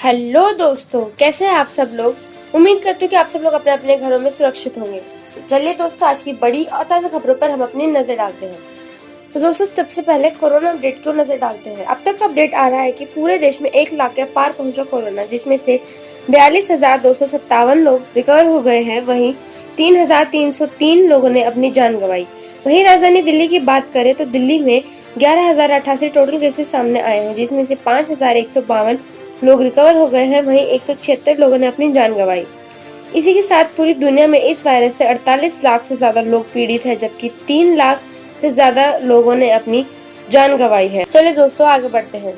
Hello दोस्तों, कैसे हैं आप सब लोग। उम्मीद करती हूँ कि आप सब लोग अपने अपने घरों में सुरक्षित होंगे। चलिए दोस्तों, आज की बड़ी और ताज़ा खबरों पर हम अपनी नजर डालते हैं। तो दोस्तों, सबसे पहले कोरोना अपडेट की नजर डालते हैं। अब तक अपडेट आ रहा है कि पूरे देश में 1 लाख के पार पहुंचा कोरोना, जिसमें से 42,257 लोग रिकवर हो गए हैं। वहीं 3,303 लोगों ने अपनी जान गंवाई। वहीं राजधानी दिल्ली की बात करें तो दिल्ली में 11,088 टोटल केसेस सामने आए हैं, जिसमें से 5,152 लोग रिकवर हो गए हैं। वहीं 176 लोगों ने अपनी जान गंवाई। इसी के साथ पूरी दुनिया में इस वायरस से 48 लाख से ज्यादा लोग पीड़ित हैं, जबकि 3 लाख से ज्यादा लोगों ने अपनी जान गंवाई है। चलिए दोस्तों, आगे बढ़ते हैं।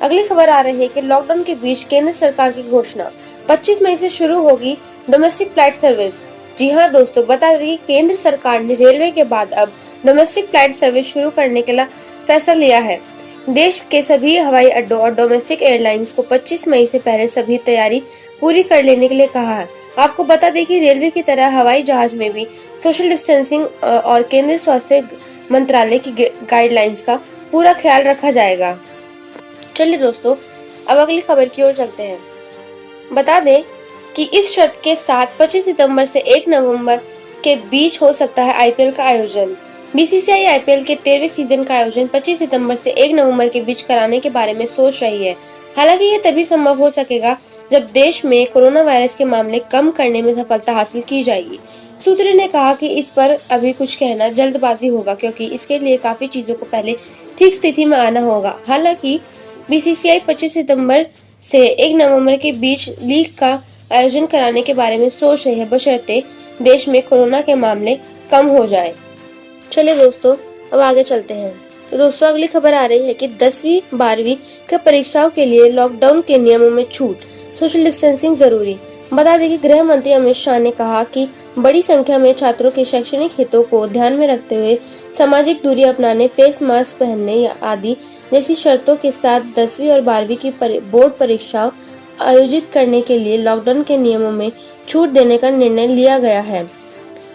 अगली खबर आ रही है कि लॉकडाउन के बीच केंद्र सरकार की घोषणा, 25 मई से शुरू होगी डोमेस्टिक फ्लाइट सर्विस। जी हाँ दोस्तों, बता दें कि केंद्र सरकार ने रेलवे के बाद अब डोमेस्टिक फ्लाइट सर्विस शुरू करने के लिए फैसला लिया है। देश के सभी हवाई अड्डों और डोमेस्टिक एयरलाइंस को 25 मई से पहले सभी तैयारी पूरी कर लेने के लिए कहा है। आपको बता दें कि रेलवे की तरह हवाई जहाज में भी सोशल डिस्टेंसिंग और केंद्रीय स्वास्थ्य मंत्रालय की गाइडलाइंस का पूरा ख्याल रखा जाएगा। चलिए दोस्तों, अब अगली खबर की ओर चलते हैं। बता दें कि इस शर्त के साथ 25 सितंबर से 1 नवंबर के बीच हो सकता है आईपीएल का आयोजन। बीसीसीआई आईपीएल के 13वें सीजन का आयोजन 25 सितंबर से 1 नवंबर के बीच कराने के बारे में सोच रही है। हालांकि ये तभी संभव हो सकेगा जब देश में कोरोना वायरस के मामले कम करने में सफलता हासिल की जाएगी। सूत्रों ने कहा कि इस पर अभी कुछ कहना जल्दबाजी होगा, क्योंकि इसके लिए काफी चीजों को पहले ठीक स्थिति में आना होगा। हालांकि बीसीसीआई 25 सितंबर से 1 नवंबर के बीच लीग का आयोजन कराने के बारे में सोच रही है, बशर्ते देश में कोरोना के मामले कम हो जाए। चलिए दोस्तों, अब आगे चलते हैं। तो दोस्तों, अगली खबर आ रही है कि 10वीं 12वीं के परीक्षाओं के लिए लॉकडाउन के नियमों में छूट, सोशल डिस्टेंसिंग जरूरी। बता दें कि गृह मंत्री अमित शाह ने कहा कि बड़ी संख्या में छात्रों के शैक्षणिक हितों को ध्यान में रखते हुए सामाजिक दूरी अपनाने, फेस मास्क पहनने आदि जैसी शर्तों के साथ 10वीं और 12वीं की बोर्ड परीक्षाओं आयोजित करने के लिए लॉकडाउन के नियमों में छूट देने का निर्णय लिया गया है।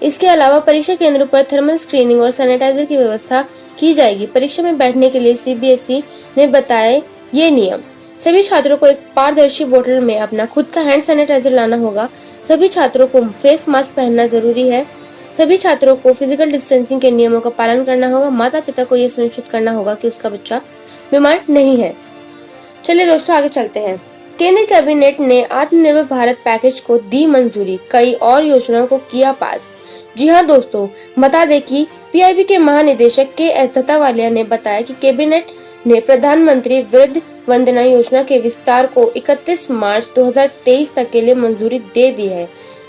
इसके अलावा परीक्षा केंद्रों पर थर्मल स्क्रीनिंग और सैनिटाइजर की व्यवस्था की जाएगी। परीक्षा में बैठने के लिए सीबीएसई ने बताए ये नियम। सभी छात्रों को एक पारदर्शी बोतल में अपना खुद का हैंड सैनिटाइजर लाना होगा। सभी छात्रों को फेस मास्क पहनना जरूरी है। सभी छात्रों को फिजिकल डिस्टेंसिंग के नियमों का पालन करना होगा। माता पिता को यह सुनिश्चित करना होगा कि उसका बच्चा बीमार नहीं है। चलिए दोस्तों, आगे चलते हैं। केंद्रीय कैबिनेट ने आत्मनिर्भर भारत पैकेज को दी मंजूरी, कई और योजनाओं को किया पास। जी हाँ दोस्तों, बता दें कि पीआईबी के महानिदेशक के एस दत्तावालिया ने बताया कि कैबिनेट ने प्रधानमंत्री वृद्ध वंदना योजना के विस्तार को 31 मार्च 2023 तक के लिए मंजूरी दे दी है।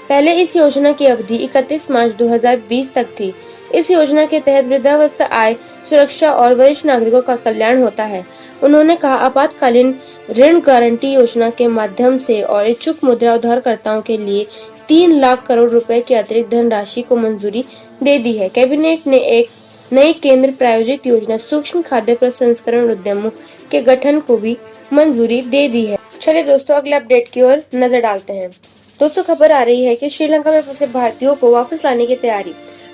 पहले इस योजना की अवधि 31 मार्च 2020 तक थी। इस योजना के तहत वृद्धावस्था आय सुरक्षा और वरिष्ठ नागरिकों का कल्याण होता है। उन्होंने कहा, आपातकालीन ऋण गारंटी योजना के माध्यम से और इच्छुक मुद्रा उधारकर्ताओं के लिए 3 लाख करोड़ रुपए की अतिरिक्त धनराशि को मंजूरी दे दी है। कैबिनेट ने एक नई केंद्र प्रायोजित योजना सूक्ष्म खाद्य प्रसंस्करण उद्यमों के गठन को भी मंजूरी दे दी है। चलिए दोस्तों, अगले अपडेट की ओर नजर डालते हैं। दोस्तों, खबर आ रही है कि श्रीलंका में फंसे भारतीयों को वापस लाने की तैयारी।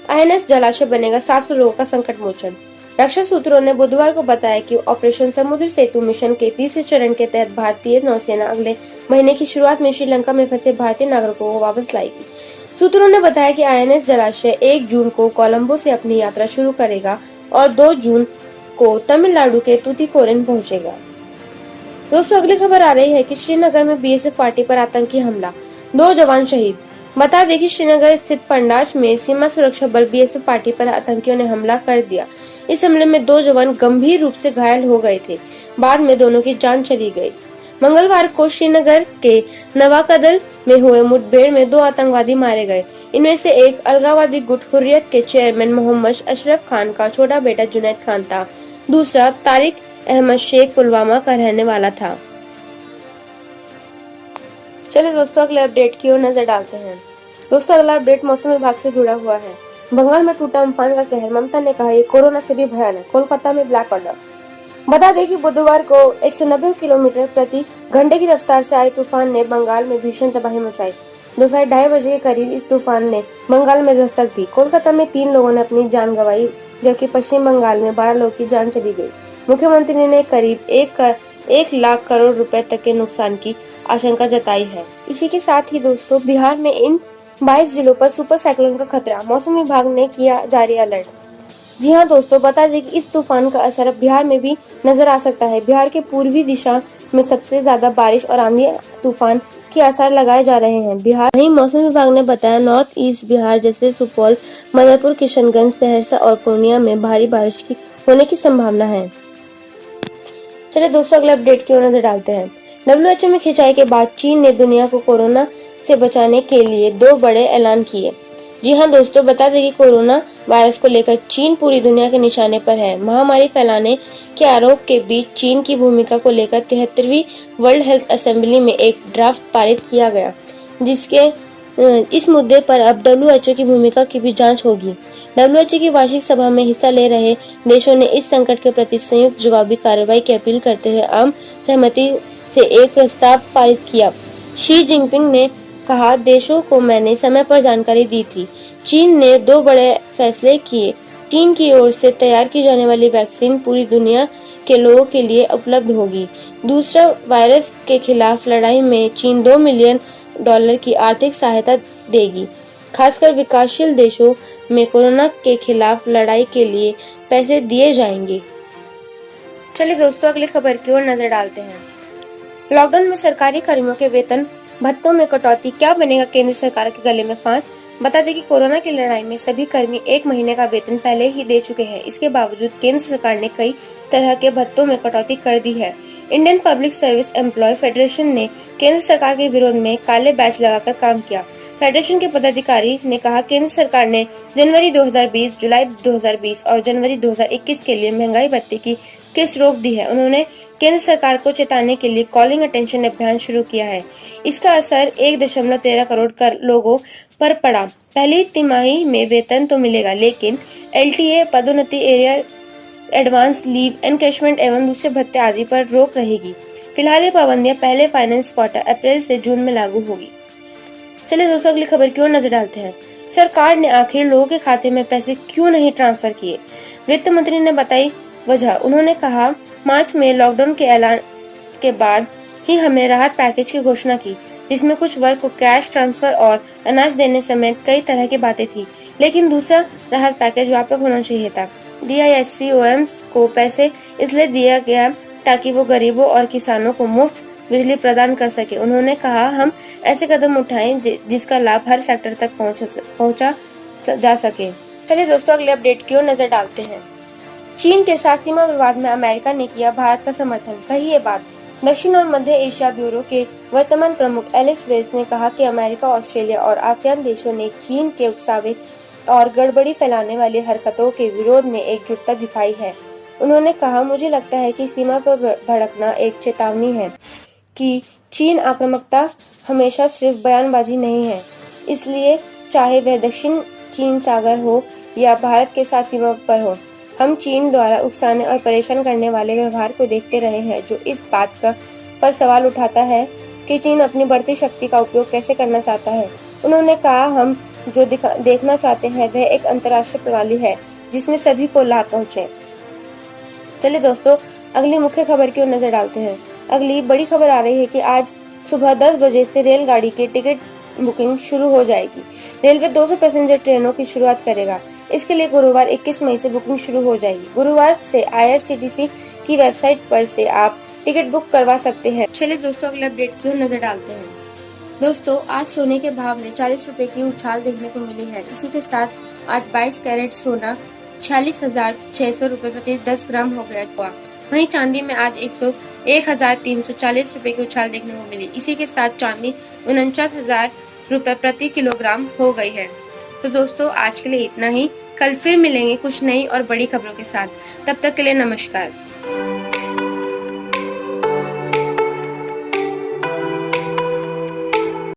आईएनएस जलाशय बनेगा 700 लोगों का संकट मोचन। रक्षा सूत्रों ने बुधवार को बताया कि ऑपरेशन समुद्र सेतु मिशन के तीसरे चरण के तहत भारतीय नौसेना अगले महीने की शुरुआत में श्रीलंका में फंसे भारतीय नागरिकों को वापस लाएगी। सूत्रों ने बताया कि आईएनएस जलाशय 1 जून को कोलंबो से अपनी यात्रा शुरू करेगा और 2 जून को तमिलनाडु के तूतीकोरिन पहुंचेगा। दोस्तों, अगली खबर आ रही है कि श्रीनगर में बीएसएफ पार्टी पर आतंकी हमला, 2 जवान शहीद। बता दें कि श्रीनगर स्थित पंडाच में सीमा सुरक्षा बल बीएसएफ पार्टी पर आतंकियों ने हमला कर दिया। इस हमले में 2 जवान गंभीर रूप से घायल हो गए थे। बाद में दोनों की जान चली गई। मंगलवार को श्रीनगर के नवाकदल में हुए मुठभेड़ में 2 आतंकवादी मारे गए। इनमें से एक अलगाववादी गुट हुर्रियत के चेयरमैन मोहम्मद अशरफ खान का छोटा बेटा जुनैद खान था। दूसरा तारिक अहमद शेख पुलवामा का रहने वाला था। चलिए दोस्तों, अगले अपडेट की ओर नजर डालते हैं। दोस्तों, अगला अपडेट मौसम विभाग से जुड़ा हुआ है। बंगाल में टूटा अम्फान का कहर, ममता ने कहा ये कोरोना से भी भयानक। कोलकाता में ब्लैक ऑर्डर। बता दें कि बुधवार को 190 किलोमीटर प्रति घंटे की रफ्तार से आए तूफान ने बंगाल में भीषण तबाही मचाई। दोपहर 2:30 बजे के करीब इस तूफान ने बंगाल में दस्तक दी। कोलकाता में 3 लोगों ने अपनी जान गंवाई, जबकि पश्चिम बंगाल में 12 लोगों की जान चली गई। मुख्यमंत्री ने करीब 1 लाख करोड़ रुपए तक के नुकसान की आशंका जताई है। इसी के साथ ही दोस्तों बिहार में इन 22 जिलों पर सुपर साइक्लोन का खतरा, मौसम विभाग ने किया जारी अलर्ट। जी हाँ दोस्तों, बता दें कि इस तूफान का असर अब बिहार में भी नजर आ सकता है। बिहार के पूर्वी दिशा में सबसे ज्यादा बारिश और आंधी तूफान के आसार लगाए जा रहे हैं। बिहार वहीं मौसम विभाग ने बताया नॉर्थ ईस्ट बिहार जैसे सुपौल, मधुपुर, किशनगंज, सहरसा और पूर्णिया में भारी बारिश की होने की संभावना है। चलिए दोस्तों अगले अपडेट की ओर नजर डालते हैं। WHO में खिंचाई के बाद चीन ने दुनिया को कोरोना से बचाने के लिए 2 बड़े ऐलान किए। जी हाँ दोस्तों, बता दें कि कोरोना वायरस को लेकर चीन पूरी दुनिया के निशाने पर है। महामारी फैलाने के आरोप के बीच चीन की भूमिका को लेकर 73वीं वर्ल्ड हेल्थ असेंबली में एक ड्राफ्ट पारित किया गया, जिसके इस मुद्दे पर अब WHO की भूमिका की भी जांच होगी। WHO की वार्षिक सभा में हिस्सा ले रहे देशों ने इस संकट के प्रति संयुक्त जवाबी कार्रवाई की अपील करते हुए आम सहमति से एक प्रस्ताव पारित किया। शी जिनपिंग ने कहा, देशों को मैंने समय पर जानकारी दी थी। चीन ने 2 बड़े फैसले किए। चीन की ओर से तैयार की जाने वाली वैक्सीन पूरी दुनिया के लोगों के लिए उपलब्ध होगी। दूसरा, वायरस के खिलाफ लड़ाई में चीन $2 मिलियन की आर्थिक सहायता देगी। खासकर विकासशील देशों में कोरोना के खिलाफ लड़ाई के लिए पैसे दिए जाएंगे। चलिए दोस्तों अगली खबर की ओर नजर डालते हैं। लॉकडाउन में सरकारी कर्मियों के वेतन भत्तों में कटौती, क्या बनेगा केंद्र सरकार के गले में फांस। बता दें कि कोरोना की लड़ाई में सभी कर्मी 1 महीने का वेतन पहले ही दे चुके हैं। इसके बावजूद केंद्र सरकार ने कई तरह के भत्तों में कटौती कर दी है। Indian public service employ federation ने केंद्र सरकार के विरोध में काले बैच लगाकर काम किया। फेडरेशन के पदाधिकारी ने कहा, केंद्र सरकार ने जनवरी 2020, जुलाई 2020 और जनवरी 2021 के लिए महंगाई भत्ते की किस्त रोक दी है। उन्होंने केंद्र सरकार को चेताने के लिए कॉलिंग अटेंशन अभियान शुरू किया है। इसका असर 1.13 करोड़ लोगों पर पड़ा। पहली तिमाही में वेतन तो मिलेगा, लेकिन LTA, पदोन्नति, एरियर एडवांस लीव, एनकैशमेंट एवं दूसरे भत्ते आदि पर रोक रहेगी। फिलहाल ये पाबंदियां पहले फाइनेंस क्वार्टर अप्रैल से जून में लागू होगी। चलिए दोस्तों अगली खबर की ओर नजर डालते हैं। सरकार ने आखिर लोगों के खाते में पैसे क्यों नहीं ट्रांसफर किए, वित्त मंत्री ने बताई वजह। उन्होंने कहा, मार्च में लॉकडाउन के ऐलान के बाद ही हमने राहत पैकेज की घोषणा की, जिसमें कुछ वर्ग को कैश ट्रांसफर और अनाज देने समेत कई तरह की बातें थी, लेकिन दूसरा राहत पैकेज व्यापक होना चाहिए था। DISCOMs को पैसे इसलिए दिया गया ताकि वो गरीबों और किसानों को मुफ्त बिजली प्रदान कर सके। उन्होंने कहा, हम ऐसे कदम उठाएं जिसका लाभ हर सेक्टर तक पहुंचा जा सके। चलिए दोस्तों अगले अपडेट की ओर नजर डालते हैं। चीन के साथ सीमा विवाद में अमेरिका ने किया भारत का समर्थन, कही ये बात। दक्षिण और मध्य एशिया ब्यूरो के वर्तमान प्रमुख एलेक्स वेस ने कहा कि अमेरिका, ऑस्ट्रेलिया और आसियान देशों ने चीन के उकसावे और गड़बड़ी फैलाने वाली हरकतों के विरोध में एकजुटता दिखाई है। उन्होंने कहा, मुझे लगता है कि सीमा पर भड़कना एक चेतावनी है कि चीन आक्रामकता हमेशा सिर्फ बयानबाजी नहीं है। इसलिए चाहे वह दक्षिण चीन सागर हो या भारत के साथ सीमा पर हो, हम चीन द्वारा उकसाने और परेशान करने वाले व्यवहार को देखते रहे हैं, जो इस बात पर सवाल उठाता है कि चीन अपनी बढ़ती शक्ति का उपयोग कैसे करना चाहता है। उन्होंने कहा, हम जो देखना चाहते हैं वह एक अंतर्राष्ट्रीय प्रणाली है जिसमें सभी को लाभ पहुंचे। चलिए दोस्तों अगली मुख्य खबर की ओर नजर डालते हैं। अगली बड़ी खबर आ रही है कि आज सुबह 10 बजे से रेलगाड़ी की टिकट बुकिंग शुरू हो जाएगी। रेलवे 200 पैसेंजर ट्रेनों की शुरुआत करेगा। इसके लिए गुरुवार 21 मई से बुकिंग शुरू हो जाएगी। गुरुवार से IRCTC की वेबसाइट पर से आप टिकट बुक करवा सकते हैं। चलिए दोस्तों अगले अपडेट की ओर नजर डालते हैं। दोस्तों आज सोने के भाव में 40 रुपए की उछाल देखने को मिली है। इसी के साथ आज 22 कैरेट सोना 46,600 रुपए प्रति 10 ग्राम हो गया हुआ। वहीं चांदी में आज 1,340 रुपए की उछाल देखने को मिली। इसी के साथ चांदी 49,000 रुपए प्रति किलोग्राम हो गई है। तो दोस्तों आज के लिए इतना ही। कल फिर मिलेंगे कुछ नई और बड़ी खबरों के साथ। तब तक के लिए नमस्कार।